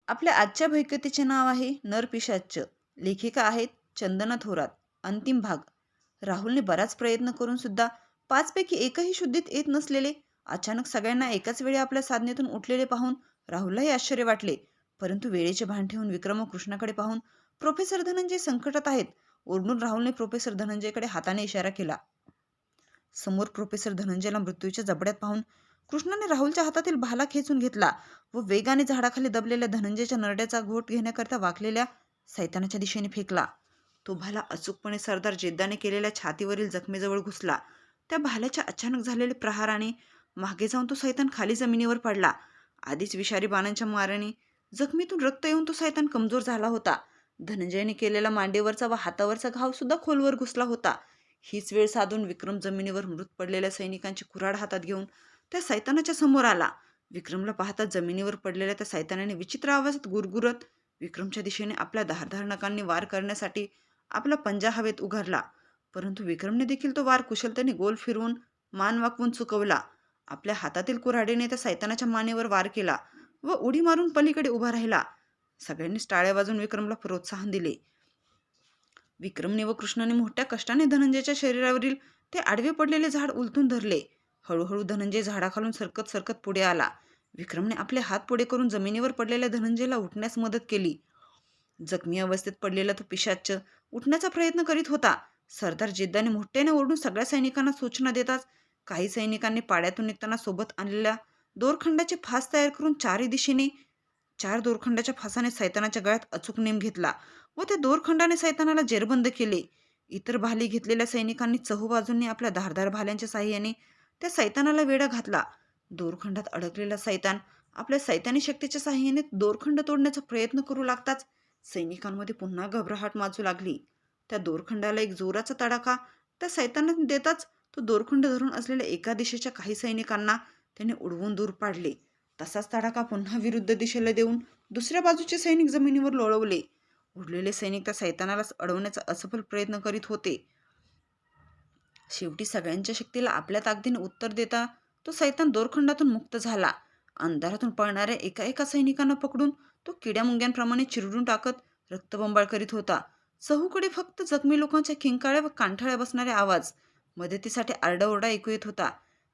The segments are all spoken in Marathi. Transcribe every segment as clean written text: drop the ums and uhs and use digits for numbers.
आपल्या आजच्या भयकथेचे नाव आहे नरपिशाच. लेखिका आहेत चंदना थोरात. अंतिम भाग. राहुलने बराच प्रयत्न करून सुद्धा 5 पैकी एकही शुद्धीत येत नसलेले अचानक सगळ्यांना एकाच वेळी आपल्या साधनेतून उठलेले पाहून राहुललाही आश्चर्य वाटले. परंतु वेळेचे भान ठेवून विक्रम व कृष्णाकडे पाहून प्रोफेसर धनंजय संकटात आहेत ओरडून राहुलने प्रोफेसर धनंजयकडे हाताने इशारा केला. समोर प्रोफेसर धनंजयला मृत्यूच्या जबड्यात पाहून कृष्णाने राहुलच्या हातातील भाला खेचून घेतला व वेगाने झाडाखाली दबलेल्या धनंजयच्या नरड्याचा घोट घेण्याकरता वाकलेल्या सैतानाच्या दिशेने फेकला. तो भाला अचूकपणे सरदार जेद्दाने केलेल्या छातीवरील जखमेजवळ घुसला. त्या भाल्याच्या अचानक झालेल्या प्रहाराने मागे जाऊन तो सैतान खाली जमिनीवर पडला. आधीच विषारी बाणांच्या माराने जखमीतून रक्त येऊन तो सैतान कमजोर झाला होता. धनंजयने केलेला मांडीवरचा व हातावरचा घाव सुद्धा खोलवर घुसला होता. हीच वेळ साधून विक्रम जमिनीवर मृत पडलेल्या सैनिकांची कुऱ्हाड हातात घेऊन त्या सैतानाच्या समोर आला. विक्रमला पाहता जमिनीवर पडलेल्या त्या सैतानाने विचित्र आवाजात गुरगुरत विक्रमच्या दिशेने आपल्या धारदार नखांनी वार करण्यासाठी आपला पंजा हवेत उगारला. परंतु विक्रमने देखील तो वार कुशलतेने गोल फिरवून मान वाकवून चुकवला. आपल्या हातातील कुऱ्हाडीने त्या सैतानाच्या मानेवर वार केला व उडी मारून पलीकडे उभा राहिला. सगळ्यांनी टाळ्या वाजून विक्रमला प्रोत्साहन दिले. विक्रमने व कृष्णाने मोठ्या कष्टाने धनंजयच्या शरीरावरील ते आडवे पडलेले झाड उलथून धरले. हळूहळू धनंजय झाडाखालून सरकत सरकत पुढे आला. विक्रमने आपले हात पुढे करून जमिनीवर पडलेल्या धनंजयला उठण्यास मदत केली. जखमी अवस्थेत पडलेला तो पिशाच उठण्याचा प्रयत्न करीत होता. सरदार जेद्दाने मोठ्याने ओरडून सगळ्या सैनिकांना सूचना देताच काही सैनिकांनी पाड्यातून निघताना सोबत आणलेल्या दोरखंडाचे फास तयार करून चारही दिशेने 4 दोरखंडाच्या फासाने सैतानाच्या गळ्यात अचूक नेम घेतला व त्या दोरखंडाने सैतानाला जेरबंद केले. इतर भाली घेतलेल्या सैनिकांनी चहूबाजूंनी आपल्या धारदार भाल्यांच्या साहाय्याने त्या सैतानाला वेढा घातला. दोरखंडात अडकलेला सैतान आपल्या सैतानी शक्तीच्या साहाय्याने दोरखंड तोडण्याचा प्रयत्न करू लागताच सैनिकांमध्ये पुन्हा घबराहट माजू लागली. त्या दोरखंडाला एक जोराचा तडाखा त्या सैतानाने देताच तो दोरखंड धरून असलेल्या एका दिशेच्या काही सैनिकांना त्याने उडवून दूर पाडले. तसाच तडाखा पुन्हा विरुद्ध दिशेला देऊन दुसऱ्या बाजूचे सैनिक जमिनीवर लोळवले. उरलेले सैनिक त्या सैतानाला अडवण्याचा असफल प्रयत्न करीत होते. शेवटी सगळ्यांच्या शक्तीला आपल्या ताकदीने उत्तर देता तो सैतान दोरखंडातून मुक्त झाला. अंधारातून पळणाऱ्या एका एका सैनिकांना पकडून तो किड्यामुंग्यांप्रमाणे चिरडून टाकत रक्तबंबाळ करीत होता. चहूकडे फक्त जखमी लोकांच्या किंकाळ्या व कांठाळ्या बसणारे आवाज, मदतीसाठी आरडाओरडा ऐकू येत होता.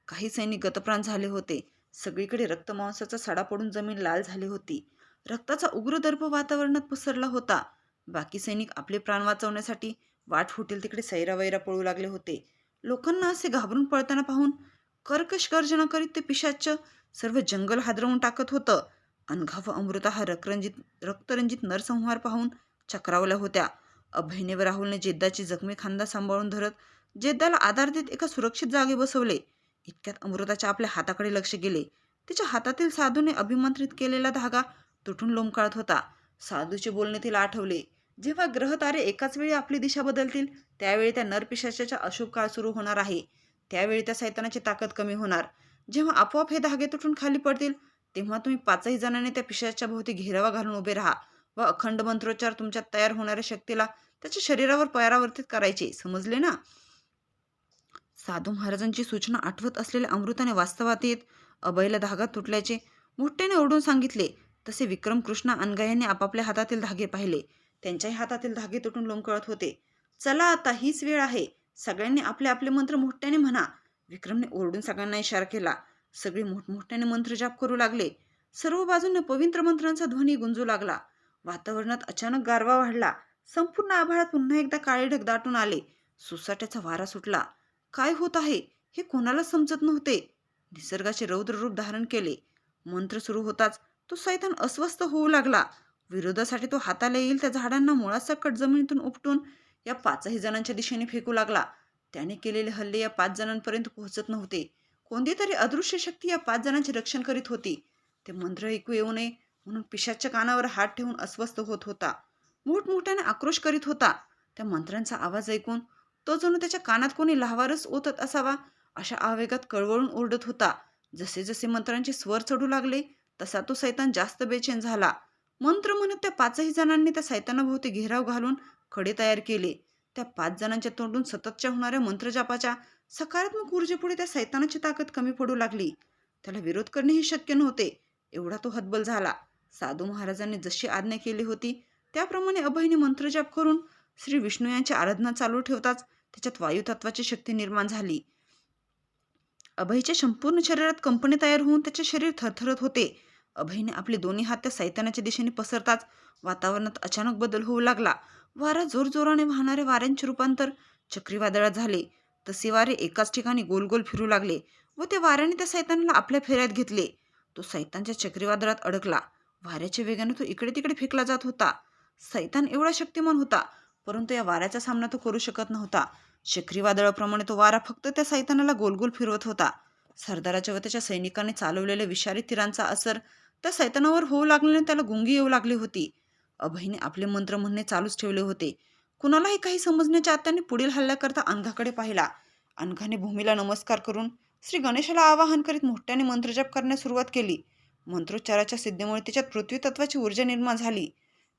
काही सैनिक गतप्राण झाले होते. सगळीकडे रक्तमांसाचा सडा पडून जमीन लाल झाली होती. रक्ताचा उग्र दर्प वातावरणात पसरला होता. बाकी सैनिक आपले प्राण वाचवण्यासाठी वाट फुटेल तिकडे सैरावैरा पळू लागले होते. लोकांना असे घाबरून पळताना पाहून कर्कश गर्जना करीत ते पिशाच सर्व जंगल हादरवून टाकत होतं. अनघा व अमृता हा रक्तरंजित नरसंहार पाहून चक्रावल्या होत्या. अभयने व राहुलने जेद्दाची जखमी खांदा सांभाळून धरत जेद्दाला आधार देत एका सुरक्षित जागी बसवले. इतक्यात अमृताच्या आपल्या हाताकडे लक्ष गेले. तिच्या हातातील साधूने अभिमंत्रित केलेला धागा तुटून लोंबकळत होता. साधूचे बोलणे तिला आठवले. जेव्हा ग्रहतारे एकाच वेळी आपली दिशा बदलतील त्यावेळी त्या नरपिशाचाचा अशुभ काळ सुरू होणार आहे. त्यावेळी त्या सैतानाची ताकद कमी होणार. जेव्हा आपोआप हे धागे तुटून खाली पडतील तेव्हा तुम्ही 5ही जणांनी त्या पिशाच्या भोवती घेरावा घालून उभे राहा व अखंड मंत्रोच्चार तुमच्यात तयार होणाऱ्या शक्तीला त्याच्या शरीरावर परावर्तित करायचे. समजले ना? साधू महाराजांची सूचना आठवत असलेल्या अमृताने वास्तवात येत अभयला धागा तुटल्याचे मोठ्याने ओरडून सांगितले. तसे विक्रम, कृष्णा, अनघा यांनी आपापल्या हातातील धागे पाहिले. त्यांच्याही हातातील धागे तुटून लोंबकळत होते. चला, आता हीच वेळ आहे. सगळ्यांनी आपले आपले मंत्र मोठ्याने म्हणा. विक्रमने ओरडून सगळ्यांना इशारा केला. सगळे मोठमोठ्याने मंत्र जाप करू लागले. सर्व बाजूने पवित्र मंत्रांचा ध्वनी गुंजू लागला. वातावरणात अचानक गारवा वाढला. संपूर्ण आभाळात पुन्हा एकदा काळे ढग दाटून आले. सुसाट्याचा वारा सुटला. काय होत आहे हे कोणालाच समजत नव्हते. निसर्गाचे रौद्र रूप धारण केले. मंत्र सुरू होताच तो सैतान अस्वस्थ होऊ लागला. विरोधासाठी तो हाताला येईल त्या झाडांना मुळासकट जमिनीतून उपटून या 5ही जणांच्या दिशेने फेकू लागला. त्याने केलेले हल्ले या 5 जणांपर्यंत पोहोचत नव्हते. कोणती तरी अदृश्य शक्ती या 5 जणांचे रक्षण करीत होती. ते मंत्र ऐकू येऊ नये म्हणून पिशाच्या कानावर हात ठेवून अस्वस्थ होत होता. मोठमोठ्याने आक्रोश करीत होता. त्या मंत्रांचा आवाज ऐकून तो जणू त्याच्या कानात कोणी लावारस ओतत असावा अशा आवेगात कळवळून ओरडत होता. जसे जसे मंत्रांचे स्वर चढू लागले तसा तो सैतान जास्त बेचैन झाला. मंत्र म्हणत त्या 5ही जणांनी त्या सैतानाभोवती घेराव घालून खडे तयार केले. त्या 5 जणांच्या तोंडून सततच्या होणाऱ्या मंत्रजापाच्या सकारात्मक ऊर्जेपुढे त्या सैतानाची ताकद कमी पडू लागली. त्याला विरोध करणेही शक्य नव्हते. एवढा तो हतबल झाला. साधू महाराजांनी जशी आज्ञा केली होती त्याप्रमाणे अभयने मंत्रजाप करून श्री विष्णू यांची आराधना चालू ठेवताच त्याच्यात वायुतत्वाची शक्ती निर्माण झाली. अभयच्या संपूर्ण शरीरात कंपने तयार होऊन त्याचे शरीर थरथरत होते. अभयने आपले दोन्ही हात त्या सैतानाच्या दिशेने पसरताच वातावरणात अचानक बदल होऊ लागला. वारा जोरजोराने वाहणाऱ्या वाऱ्यांचे रूपांतर चक्रीवादळात झाले. तसे वारे एकाच ठिकाणी गोल गोल फिरू लागले व त्या वाऱ्याने त्या सैतानाला आपल्या फेऱ्यात घेतले. तो सैतानच्या चक्रीवादळात अडकला. वाऱ्याच्या वेगाने तो इकडे तिकडे फेकला जात होता. सैतान एवढा शक्तिमान होता, परंतु या वाऱ्याचा सामना तो करू शकत नव्हता. चक्रीवादळाप्रमाणे तो वारा फक्त त्या सैतानाला गोलगोल फिरवत होता. सरदाराच्या व त्याच्या सैनिकांनी चालवलेल्या विषारी तीरांचा असर त्या सैतानावर होऊ लागल्याने त्याला गुंगी येऊ लागली होती. अभयने आपले मंत्र म्हणणे चालूच ठेवले होते. कुणालाही काही समजण्याच्या आत त्याने पुढील हल्ल्याकरता अनघाकडे पाहिला. अनघाने भूमीला नमस्कार करून श्री गणेशाला आवाहन करीत मोठ्याने मंत्रजप करण्यास सुरुवात केली. मंत्रोच्चाराच्या सिद्धीमुळे तिच्यात पृथ्वी तत्वाची ऊर्जा निर्माण झाली.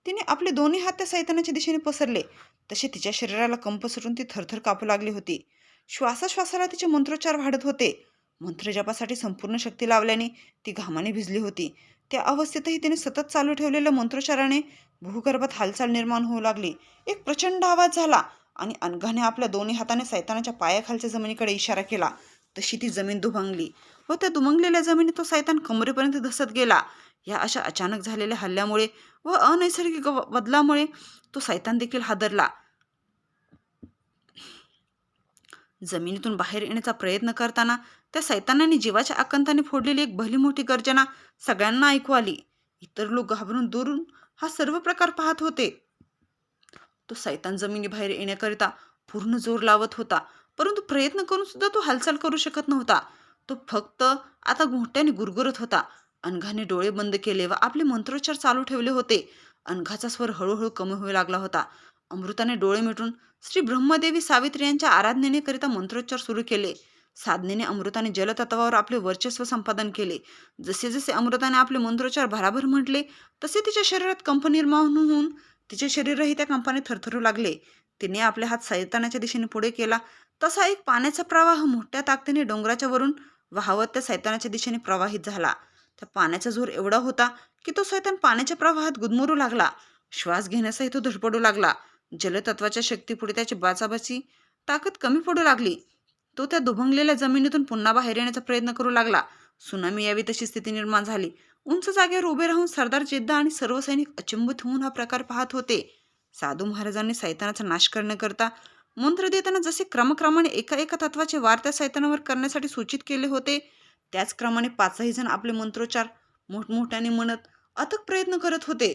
तिने आपले दोन्ही हात त्या सैतानाच्या दिशेने पसरले. तसे तिच्या शरीराला कंप सुटून ती थरथर कापू लागली होती. श्वासाश्वासाला तिचे मंत्रोच्चार वाढत होते. मंत्रजपासाठी संपूर्ण शक्ती लावल्याने ती घामाने भिजली होती. त्या अवस्थेतही तिने सतत चालू ठेवलेल्या मंत्रोच्चाराने भूगर्भात हालचाल निर्माण होऊ लागली. एक प्रचंड आवाज झाला आणि अनघाने आपल्या दोन्ही हाताने सैतानाच्या पायाखालच्या जमिनीकडे इशारा केला. तशी ती जमीन दुभंगली व त्या दुमंगलेल्या जमिनीत तो सैतान कमरेपर्यंत धसत गेला. या अशा अचानक झालेल्या हल्ल्यामुळे व अनैसर्गिक बदलामुळे तो सैतान देखील हादरला. जमिनीतून बाहेर येण्याचा प्रयत्न करताना त्या सैतानाने जीवाच्या आकांताने फोडलेली एक भली मोठी गर्जना सगळ्यांना ऐकू आली. इतर लोक घाबरून दुरून हा सर्व प्रकार पाहत होते. तो सैतान जमिनीबाहेर येण्याकरिता पूर्ण जोर लावत होता, परंतु प्रयत्न करून सुद्धा तो हालचाल करू शकत नव्हता. तो फक्त आता मोठ्याने गुरगुरत होता. अनघाने डोळे बंद केले व आपले मंत्रोच्चार चालू ठेवले होते. अनघाचा स्वर हळूहळू कमी होऊ लागला होता. अमृताने डोळे मिटून श्री ब्रह्मदेवी सावित्री यांच्या आराधनेने करिता मंत्रोच्चार सुरू केले. साधनेने अमृताने जलतत्वावर आपले वर्चस्व संपादन केले. जसे जसे अमृताने आपले मंत्रोच्चार भराभर म्हटले तसे तिच्या शरीरात कंप निर्माण होऊन तिचे शरीरही त्या कंपाने थरथरू लागले. तिने आपले हात सैतानाच्या दिशेने पुढे केला. तसा एक पाण्याचा प्रवाह मोठ्या ताकदीने डोंगराच्या वरून वाहवत त्या सैतानाच्या दिशेने प्रवाहित झाला. त्या पाण्याचा जोर एवढा होता की तो सैतान पाण्याच्या प्रवाहात गुदमरू लागला. श्वास घेण्यासही तो धडपडू लागला. जलतत्वाच्या शक्तीपुढे त्याची बाचाबाची ताकद कमी पडू लागली. तो त्या दुभंगलेल्या जमिनीतून पुन्हा बाहेर येण्याचा प्रयत्न करू लागला. सुनामी यावी तशी स्थिती निर्माण झाली. उंच जागेवर उभे राहून सरदार जिद्दा आणि सर्व सैनिक अचंबित होऊन हा प्रकार पाहत होते. साधू महाराजांनी सैतानाचा नाश करण्याकरता मंत्र देताना जसे क्रमक्रमाने एका एका तत्वाचे वार त्या सैतानावर करण्यासाठी सूचित केले होते, त्याचप्रमाणे पाचही जण आपले मंत्रोच्चार मोठमोठ्याने म्हणत अथक प्रयत्न करत होते.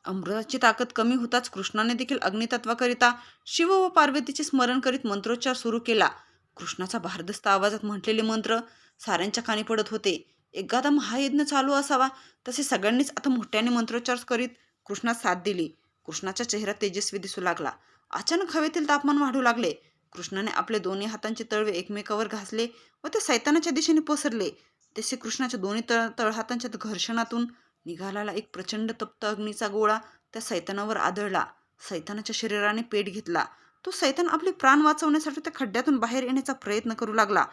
अमृताची ताकद कमी होताच कृष्णाने देखील अग्नितत्वाकरिता शिव व पार्वतीचे स्मरण करीत मंत्रोच्चार सुरू केला. कृष्णाचा भारदस्त आवाजात म्हटलेले मंत्र साऱ्यांच्या कानी पडत होते. एखादा महायज्ञ चालू असावा तसे सगळ्यांनीच आता मोठ्याने मंत्रोच्चार करीत कृष्णास साथ दिली. कृष्णाचा चेहरा तेजस्वी दिसू लागला. अचानक हवेतील तापमान वाढू लागले. कृष्णाने आपले दोन्ही हातांचे तळवे एकमेकावर घासले व ते सैतानाच्या दिशेने पसरले. तसे कृष्णाच्या दोन्ही तळहातांच्या घर्षणातून निघालेला एक प्रचंड तप्त अग्नीचा गोळा त्या सैतानावर आदळला. सैतानाच्या शरीराने पेट घेतला. तो सैतान आपले प्राण वाचवण्यासाठी त्या खड्ड्यातून बाहेर येण्याचा प्रयत्न करू लागला,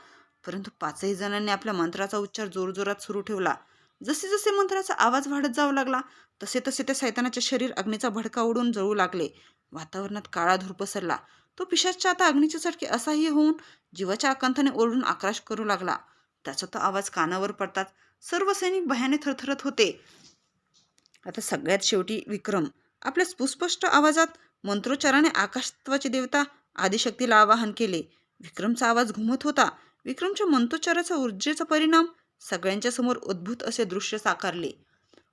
परंतु पाचही जणांनी आपल्या मंत्राचा उच्चार जोरजोरात सुरू ठेवला. जसे जसे मंत्राचा आवाज वाढत जाऊ लागला तसे तसे त्या सैतानाचे शरीर अग्नीचा भडका उडून जळू लागले. वातावरणात काळा धूर पसरला. तो पिशाच्चा आता अग्नीचे चटके असह्य होऊन जीवाच्या आकांताने ओरडून आक्रोश करू लागला. त्याचा तो आवाज कानावर पडताच सर्व सैनिक भयाने थरथरत होते. आता सगळ्यात शेवटी विक्रम आपल्या सुस्पष्ट आवाजात मंत्रोच्चाराने आकाशतत्वाची देवता आदिशक्तीला आवाहन केले. विक्रमचा आवाज घुमत होता. विक्रमच्या मंत्रोच्चाराचा ऊर्जेचा परिणाम सगळ्यांच्या समोर अद्भुत असे दृश्य साकारले.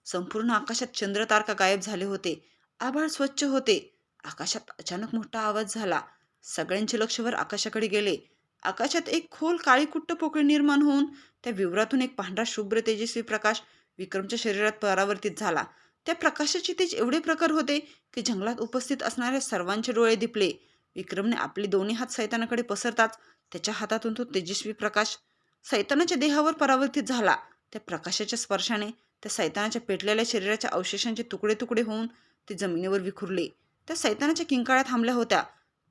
संपूर्ण आकाशात चंद्र तारका गायब झाले होते. आभाळ स्वच्छ होते. आकाशात अचानक मोठा आवाज झाला. सगळ्यांचे लक्ष वर आकाशाकडे गेले. आकाशात एक खोल काळीकुट्ट पोकळी निर्माण होऊन त्या विवरातून एक पांढरा शुभ्र तेजस्वी प्रकाश विक्रमच्या शरीरात परावर्तित झाला. त्या प्रकाशाचे तेज एवढे प्रखर होते की जंगलात उपस्थित असणाऱ्या सर्वांचे डोळे दिपले. विक्रमने आपले दोन्ही हात सैतानाकडे पसरताच त्याच्या हातातून तो तेजस्वी प्रकाश सैतानाच्या देहावर परावर्तित झाला. त्या प्रकाशाच्या स्पर्शाने त्या सैतानाच्या पेटलेल्या शरीराच्या अवशेषांचे तुकडे तुकडे होऊन ते जमिनीवर विखुरले. त्या सैतानाच्या किंकाळ्या थांबल्या होत्या.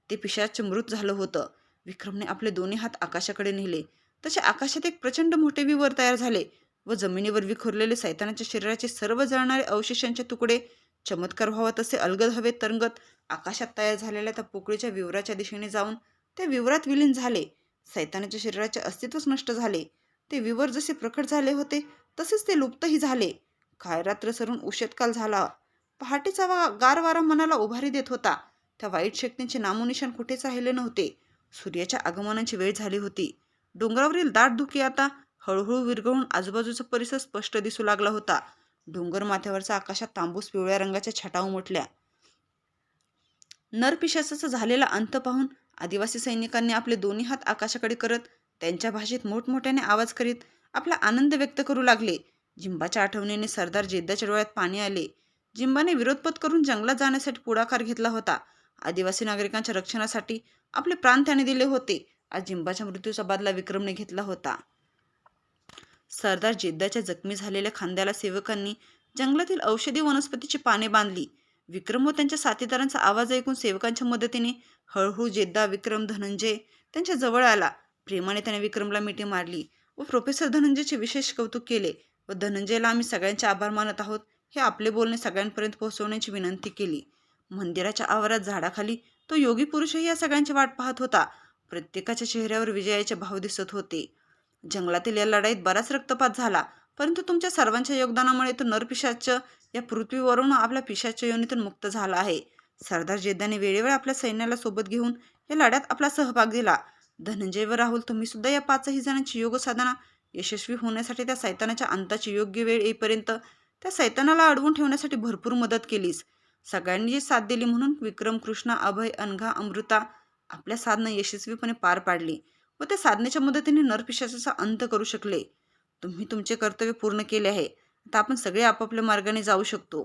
ते पिशाच मृत झालं होतं. विक्रमने आपले दोन्ही हात आकाशाकडे नेले. तसे आकाशात एक प्रचंड मोठे विवर तयार झाले व जमिनीवर विखुरलेले सैतानाच्या शरीराचे सर्व जळणारे अवशेषांचे तुकडे चमत्कार व्हावा तसे अलगद हवेत तरंगत आकाशात तयार झालेल्या त्या पोकळीच्या विवराच्या दिशेने जाऊन त्या विवरात विलीन झाले. सैतानाच्या शरीराचे अस्तित्वच नष्ट झाले. ते विवर जसे प्रकट झाले होते तसेच ते लुप्तही झाले. काय रात्र सरून उशेतकाल झाला. पहाटेचा गार वारा मनाला उभारी देत होता. त्या वाईट शक्तींचे नामोनिशाण कुठेच राहिले नव्हते. सूर्याच्या आगमनाची वेळ झाली होती. डोंगरावरील दाट धुके आता हळूहळू विरघळून आजूबाजूचा परिसर स्पष्ट दिसू लागला होता. डोंगर माथ्यावरचा आकाशात तांबूस पिवळ्या रंगाच्या छटा उमटल्या. नरपिशाचाचा झालेला अंत पाहून आदिवासी सैनिकांनी आपले दोन्ही हात आकाशाकडे करत त्यांच्या भाषेत मोठमोठ्याने आवाज करीत आपला आनंद व्यक्त करू लागले. जिंबाच्या आठवणीने सरदार जेद्दाच्या डोळ्यात पाणी आले. जिंबाने विरोधपत करून जंगलात जाण्यासाठी पुढाकार घेतला होता. आदिवासी नागरिकांच्या रक्षणासाठी आपले प्राण त्याने दिले होते. आज जिंबाच्या मृत्यूचा बदला विक्रमने घेतला होता. सरदार जेद्दाच्या जखमी झालेल्या खांद्याला सेवकांनी जंगलातील औषधी वनस्पतीची पाने बांधली. विक्रम व त्यांच्या साथीदारांचा आवाज ऐकून सेवकांच्या मदतीने हळूहळू जेद्दा, विक्रम, धनंजय त्यांच्या जवळ आला. प्रेमाने त्याने विक्रमला मिठी मारली व प्रोफेसर धनंजयचे विशेष कौतुक केले व धनंजयला आम्ही सगळ्यांचे आभार मानत आहोत हे आपले बोलणे सगळ्यांपर्यंत पोहोचवण्याची विनंती केली. मंदिराच्या आवारात झाडाखाली तो योगी पुरुषही या सगळ्यांची वाट पाहत होता. प्रत्येकाच्या चेहऱ्यावर विजयाचे भाव दिसत होते. जंगलातील या लढाईत बराच रक्तपात झाला, परंतु तुमच्या सर्वांच्या योगदानामुळे तो नरपिशाच या पृथ्वीवरून आपल्या पिशाच्या योनीतून मुक्त झाला आहे. सरदार जेद्दाने वेळेवर आपल्या सैन्याला सोबत घेऊन या लढ्यात आपला सहभाग दिला. धनंजय व राहुल, तुम्ही सुद्धा या 5ही जणांची योग साधना यशस्वी होण्यासाठी त्या सैतानाच्या अंताची योग्य वेळ येईपर्यंत त्या सैतानाला अडवून ठेवण्यासाठी भरपूर मदत केलीस. सगळ्यांनी जी साथ दिली म्हणून विक्रम, कृष्णा, अभय, अनघा, अमृता आपल्या साधना यशस्वीपणे पार पाडली व त्या साधनेच्या मदतीने नरपिशाचाचा अंत करू शकले. तुम्ही तुमचे कर्तव्य पूर्ण केले आहे. आता आपण सगळे आपापल्या मार्गाने जाऊ शकतो.